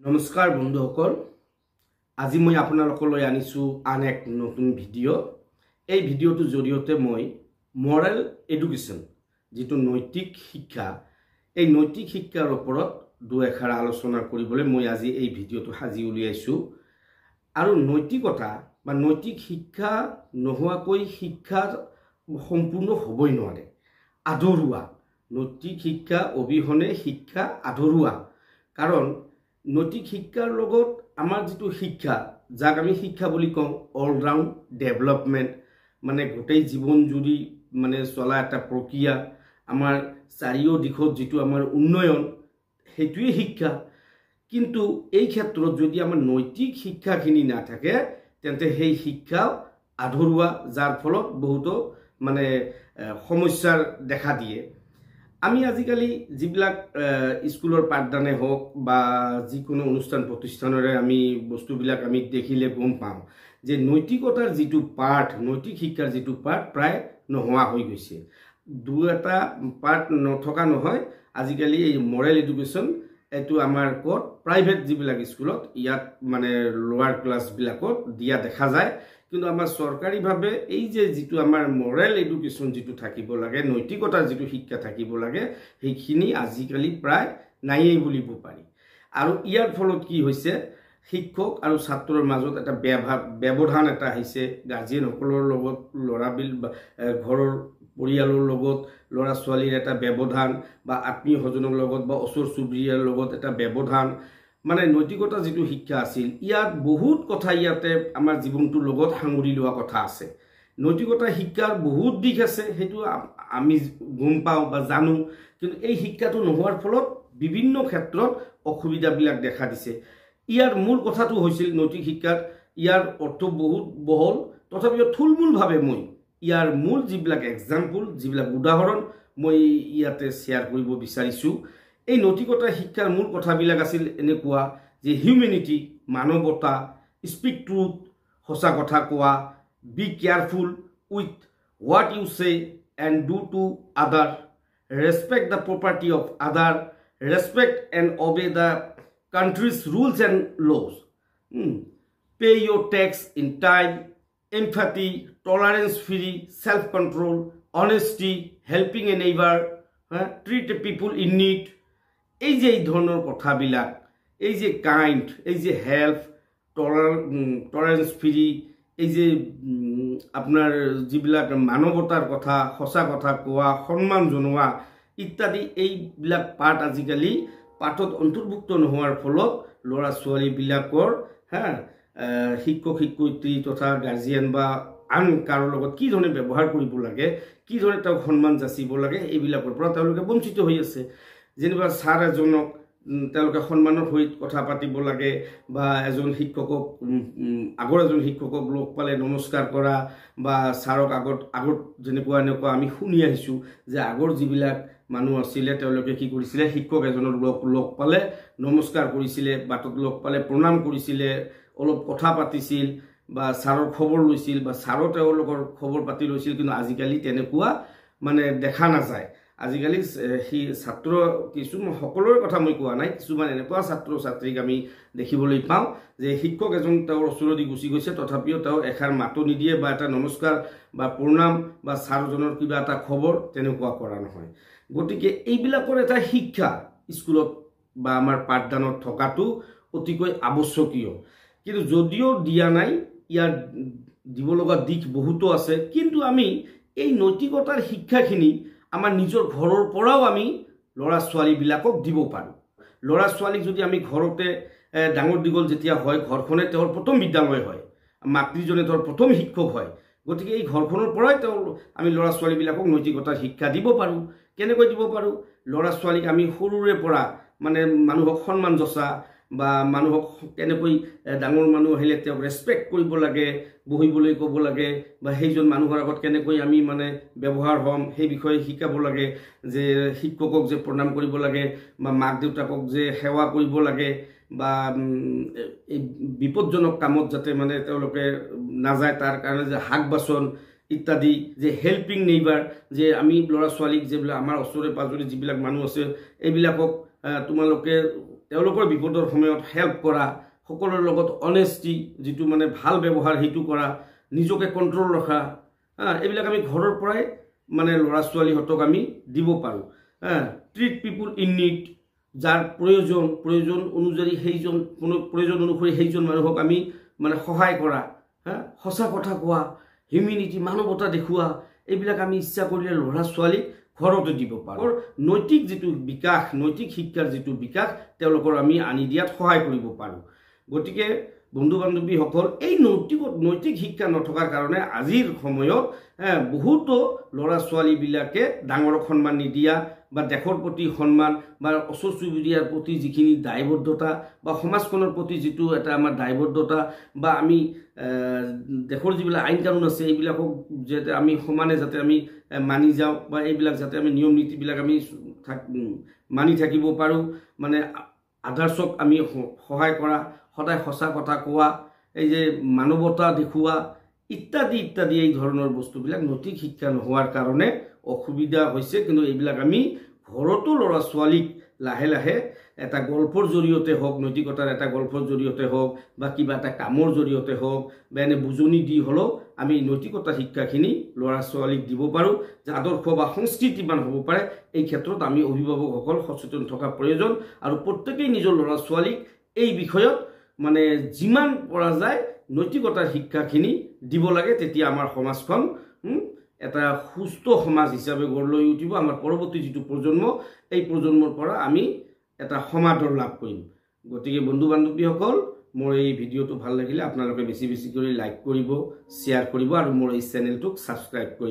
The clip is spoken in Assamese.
নমস্কাৰ বন্ধুসকল, আজি মই আপোনালোকলৈ আনিছো আন এক নতুন ভিডিঅ'। এই ভিডিঅ'টোৰ জৰিয়তে মই মৰেল এডুকেশ্যন, যিটো নৈতিক শিক্ষা, এই নৈতিক শিক্ষাৰ ওপৰত দুএষাৰ আলোচনা কৰিবলৈ মই আজি এই ভিডিঅ'টো সাজি উলিয়াইছো। আৰু নৈতিকতা বা নৈতিক শিক্ষা নোহোৱাকৈ শিক্ষা সম্পূৰ্ণ হ'বই নোৱাৰে। আধৰুৱা নৈতিক শিক্ষা অবিহনে শিক্ষা আধৰুৱা। কাৰণ নৈতিক শিক্ষাৰ লগত আমাৰ যিটো শিক্ষা, যাক আমি শিক্ষা বুলি কওঁ, অলৰাউণ্ড ডেভেলপমেণ্ট, মানে গোটেই জীৱন জুৰি মানে চলা এটা প্ৰক্ৰিয়া, আমাৰ চাৰিও দিশত যিটো আমাৰ উন্নয়ন, সেইটোৱে শিক্ষা। কিন্তু এই ক্ষেত্ৰত যদি আমাৰ নৈতিক শিক্ষাখিনি নাথাকে, তেন্তে সেই শিক্ষা আধৰুৱা, যাৰ ফলত বহুতো মানে সমস্যাৰ দেখা দিয়ে। আমি আজিকালি যিবিলাক স্কুলৰ পাঠদানে হওক বা যিকোনো অনুষ্ঠান প্ৰতিষ্ঠানৰে আমি বস্তুবিলাক আমি দেখিলে গম পাওঁ যে নৈতিকতাৰ যিটো পাঠ, নৈতিক শিক্ষাৰ যিটো পাঠ প্ৰায় নোহোৱা হৈ গৈছে। দুই এটা পাঠ নথকা নহয়। আজিকালি এই মৰেল এডুকেশ্যন, এইটো আমাৰ ক'ত প্ৰাইভেট যিবিলাক স্কুলত, ইয়াত মানে লোৱাৰ ক্লাছবিলাকত দিয়া দেখা যায়। কিন্তু আমাৰ চৰকাৰীভাৱে এই যে যিটো আমাৰ মৰেল এডুকেশ্যন যিটো থাকিব লাগে, নৈতিকতাৰ যিটো শিক্ষা থাকিব লাগে, সেইখিনি আজিকালি প্ৰায় নায়েই বুলিব পাৰি। আৰু ইয়াৰ ফলত কি হৈছে, শিক্ষক আৰু ছাত্ৰৰ মাজত এটা ব্যৱধান এটা আহিছে। গাৰ্জিয়ানসকলৰ লগত ঘৰৰ পৰিয়ালৰ লগত ল'ৰা ছোৱালীৰ এটা ব্যৱধান, বা আত্মীয় স্বজনৰ লগত বা ওচৰ চুবুৰীয়াৰ লগত এটা ব্যৱধান। মানে নৈতিকতা যিটো শিক্ষা আছিল, ইয়াত বহুত কথা ইয়াতে আমাৰ জীৱনটোৰ লগত সাঙুৰি লোৱা কথা আছে। নৈতিকতা শিক্ষাৰ বহুত দিশ আছে, সেইটো আমি গম পাওঁ বা জানো। কিন্তু এই শিক্ষাটো নোহোৱাৰ ফলত বিভিন্ন ক্ষেত্ৰত অসুবিধাবিলাক দেখা দিছে। ইয়াৰ মূল কথাটো হৈছিল নৈতিক শিক্ষাত, ইয়াৰ অৰ্থ বহুত বহল, তথাপিও থুলমূলভাৱে মই ইয়াৰ মূল যিবিলাক এক্সাম্পল, যিবিলাক উদাহৰণ মই ইয়াতে শ্বেয়াৰ কৰিব বিচাৰিছোঁ। এই নৈতিকতা শিক্ষাৰ মূল কথাবিলাক আছিল এনেকুৱা যে হিউমেনিটি, মানৱতা, স্পীক ট্ৰুথ, সঁচা কথা কোৱা, be careful with what you say and do to other, respect the property of other, respect and obey the country's rules and laws, pay your tax in time, empathy, tolerance free, self-control, honesty, helping a neighbor, treat people in need. এই যে এই ধৰণৰ কথাবিলাক, এই যে কাইণ্ড, এই যে হেল্প, টলাৰেন্স ফ্ৰী, এই যে আপোনাৰ যিবিলাক মানৱতাৰ কথা, সঁচা কথা কোৱা, সন্মান জনোৱা ইত্যাদি, এইবিলাক পাঠ আজিকালি পাঠত অন্তৰ্ভুক্ত নোহোৱাৰ ফলত ল'ৰা ছোৱালীবিলাকৰ শিক্ষক শিক্ষয়িত্ৰী তথা গাৰ্জিয়ান বা আন কাৰো লগত কি ধৰণে ব্যৱহাৰ কৰিব লাগে, কি ধৰণে তেওঁক সন্মান যাচিব লাগে, এইবিলাকৰ পৰা তেওঁলোকে বঞ্চিত হৈ আছে। যেনিবা ছাৰ এজনক তেওঁলোকে সন্মানৰ সহিত কথা পাতিব লাগে, বা এজন শিক্ষকক আগৰ এজন শিক্ষকক লগ পালে নমস্কাৰ কৰা, বা ছাৰক আগত যেনেকুৱা এনেকুৱা আমি শুনি আহিছোঁ যে আগৰ যিবিলাক মানুহ আছিলে তেওঁলোকে কি কৰিছিলে, শিক্ষক এজনৰ লগ পালে নমস্কাৰ কৰিছিলে, বাটত লগ পালে প্ৰণাম কৰিছিলে, অলপ কথা পাতিছিল, বা ছাৰৰ খবৰ লৈছিল, বা ছাৰো তেওঁলোকৰ খবৰ পাতি লৈছিল। কিন্তু আজিকালি তেনেকুৱা মানে দেখা নাযায়। আজিকালি ছাত্ৰ কিছুমান, সকলোৰে কথা মই কোৱা নাই, কিছুমান এনেকুৱা ছাত্ৰ ছাত্ৰীক আমি দেখিবলৈ পাওঁ যে শিক্ষক এজন তেওঁৰ ওচৰদি গুচি গৈছে, তথাপিও তেওঁ এষাৰ মাতো নিদিয়ে, বা এটা নমস্কাৰ বা প্ৰণাম বা ছাৰজনৰ কিবা এটা খবৰ তেনেকুৱা কৰা নহয়। গতিকে এইবিলাকৰ এটা শিক্ষা স্কুলত বা আমাৰ পাঠদানত থকাটো অতিকৈ আৱশ্যকীয়। কিন্তু যদিও দিয়া নাই, ইয়াৰ দিব লগা দিশ বহুতো আছে। কিন্তু আমি এই নৈতিকতাৰ শিক্ষাখিনি আমাৰ নিজৰ ঘৰৰ পৰাও আমি ল'ৰা ছোৱালীবিলাকক দিব পাৰোঁ। ল'ৰা ছোৱালীক যদি আমি ঘৰতে ডাঙৰ দীঘল যেতিয়া হয়, ঘৰখনে তেওঁৰ প্ৰথম বিদ্যালয় হয়, মাতৃজনে তেওঁৰ প্ৰথম শিক্ষক হয়। গতিকে এই ঘৰখনৰ পৰাই আমি ল'ৰা ছোৱালীবিলাকক নৈতিকতাৰ শিক্ষা দিব পাৰোঁ। কেনেকৈ দিব পাৰোঁ? ল'ৰা ছোৱালীক আমি সৰুৰে পৰা মানে মানুহক সন্মান যচা, বা মানুহক কেনেকৈ ডাঙৰ মানুহ আহিলে তেওঁক ৰেচপেক্ট কৰিব লাগে, বহিবলৈ ক'ব লাগে, বা সেইজন মানুহৰ আগত কেনেকৈ আমি মানে ব্যৱহাৰ হ'ম সেই বিষয়ে শিকাব লাগে। যে শিক্ষকক যে প্ৰণাম কৰিব লাগে, বা মাক দেউতাকক যে সেৱা কৰিব লাগে, বা এই বিপদজনক কামত যাতে মানে তেওঁলোকে নাযায় তাৰ কাৰণে যে শাক বাচন ইত্যাদি, যে হেল্পিং নেইবাৰ, যে আমি ল'ৰা ছোৱালীক যিবিলাক আমাৰ ওচৰে পাজৰে যিবিলাক মানুহ আছে, এইবিলাকক তোমালোকে তেওঁলোকৰ বিপদৰ সময়ত হেল্প কৰা, সকলোৰে লগত অনেষ্টি যিটো মানে ভাল ব্যৱহাৰ সেইটো কৰা, নিজকে কণ্ট্ৰল ৰখা, এইবিলাক আমি ঘৰৰ পৰাই মানে ল'ৰা ছোৱালীহঁতক আমি দিব পাৰোঁ। ট্ৰিট পিপুল ইন নিড, যাৰ প্ৰয়োজন অনুযায়ী সেইজন প্ৰয়োজন অনুসৰি সেইজন মানুহক আমি মানে সহায় কৰা, সঁচা কথা কোৱা, হিউমেনিটি মানৱতা দেখুওৱা, এইবিলাক আমি ইচ্ছা কৰিলে ল'ৰা ছোৱালীক ঘৰতে দিব পাৰোঁ। নৈতিক যিটো বিকাশ, নৈতিক শিক্ষাৰ যিটো বিকাশ তেওঁলোকৰ আমি আনি দিয়াত সহায় কৰিব পাৰোঁ। গতিকে বন্ধু বান্ধৱীসকল, এই নৈতিক শিক্ষা নথকাৰ কাৰণে আজিৰ সময়ত বহুতো ল'ৰা ছোৱালীবিলাকে ডাঙৰক সন্মান নিদিয়া বা দেশৰ প্ৰতি সন্মান বা ওচৰ চুবুৰীয়াৰ প্ৰতি যিখিনি দায়বদ্ধতা বা সমাজখনৰ প্ৰতি যিটো এটা আমাৰ দায়বদ্ধতা বা আমি দেশৰ যিবিলাক আইন কানুন আছে এইবিলাকক যাতে আমি সমানে যাতে আমি মানি যাওঁ বা এইবিলাক যাতে আমি নিয়ম নীতিবিলাক আমি মানি থাকিব পাৰোঁ, মানে আদাৰ্ছক আমি সহায় কৰা, সদায় সঁচা কথা কোৱা, এই যে মানৱতা দেখুওৱা ইত্যাদি ইত্যাদি এই ধৰণৰ বস্তুবিলাক নৈতিক শিক্ষা নোহোৱাৰ কাৰণে অসুবিধা হৈছে। কিন্তু এইবিলাক আমি ঘৰতো ল'ৰা ছোৱালীক লাহে লাহে এটা গল্পৰ জৰিয়তে হওক, নৈতিকতাৰ এটা গল্পৰ জৰিয়তে হওক বা কিবা এটা কামৰ জৰিয়তে হওক বা এনে বুজনি দি হ'লেও আমি নৈতিকতা শিক্ষাখিনি ল'ৰা ছোৱালীক দিব পাৰোঁ, যে আদৰ্শ বা সংস্কৃতিবান হ'ব পাৰে। এই ক্ষেত্ৰত আমি অভিভাৱকসকল সচেতন থকা প্ৰয়োজন আৰু প্ৰত্যেকেই নিজৰ ল'ৰা ছোৱালীক এই বিষয়ত মানে যিমান পৰা যায় নৈতিকতাৰ শিক্ষাখিনি দিব লাগে। তেতিয়া আমাৰ সমাজখন এটা সুস্থ সমাজ হিচাপে গঢ় লৈ উঠিব। আমাৰ পৰৱৰ্তী যিটো প্ৰজন্ম, এই প্ৰজন্মৰ পৰা আমি এটা সমাদৰ লাভ কৰিম। গতিকে বন্ধু বান্ধৱীসকল, মোৰ এই ভিডিঅ'টো ভাল লাগিলে আপোনালোকে বেছি বেছি কৰি লাইক কৰিব, শ্বেয়াৰ কৰিব আৰু মোৰ এই চেনেলটোক ছাবস্ক্ৰাইব কৰিব।